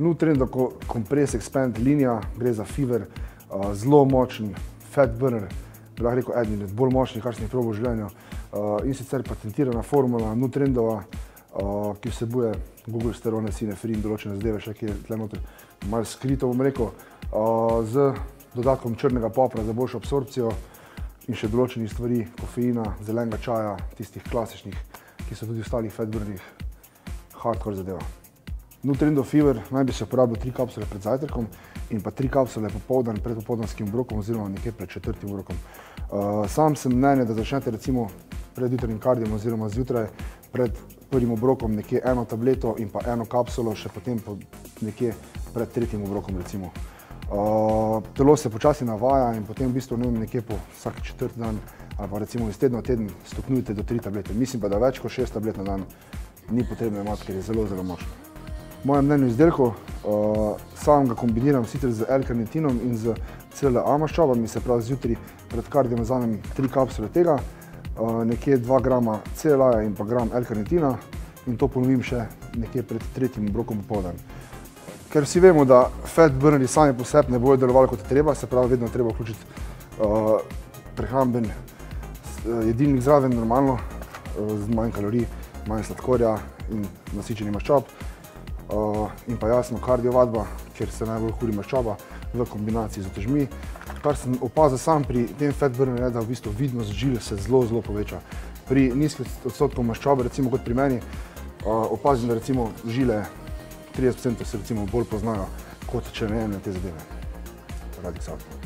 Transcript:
Nutrendo Compress Expand linija, gre za fiber, zelo močen fat burner, bi lahko rekel eden od bolj močnih, kar sem jih probal v življenju. In sicer patentirana formula Nutrendova, ki vsebuje glukosterone, sinefrin, določene zadeve, še ki je tle noter malo skrito, bom rekel, z dodatkom črnega popra za boljšo absorpcijo in še določenih stvari, kofeina, zelenega čaja, tistih klasičnih, ki so tudi v ostalih fat burnerjih, hardcore zadeva. Nutrendo Fever naj bi se uporabil 3 kapsule pred zajtrkom in pa 3 kapsule popoldan pred popoldanskim obrokom oziroma nekje pred 4. obrokom. Sam sem mnenja, da začnete recimo pred jutranjim kardijem oziroma zjutraj pred prvim obrokom nekje 1 tableto in pa 1 kapsulo, še potem nekje pred 3. obrokom recimo. Telo se počasi navaja in potem v bistvu nekje po vsak 4. dan ali pa recimo iz tedna v teden stopnjujete do 3 tablete. Mislim pa, da več kot 6 tablet na dan ni potrebno imati, ker je zelo, zelo močno. V mojem mnenju izdelku sam ga kombiniram sicer z L-karnitinom in z CLA maščobami, se pravi zjutraj pred kardijem vzamem 3 kapsule tega, nekje 2 grama CLA in pa gram L-karnitina in to ponovim še nekje pred 3. obrokom popoldan. Ker vsi vemo, da fat burnerji sami po sebi ne bodo delovali kot je treba, se pravi vedno treba vključiti prehramben jedilnik zraven normalno, z manj kalorij, manj sladkorja in nasičenih maščob. In pa jasno kardiovadba, kjer se najbolj kuri maščoba v kombinaciji z utežmi. Kar sem opazil sam pri tem fat burnerju je, da v bistvu vidnost žil se zelo, zelo poveča. Pri nizkih odstotkov maščobe, recimo kot pri meni, opazim, da recimo žile 30% se recimo bolj poznajo, kot če ne jemljem te zadeve. Radi sam.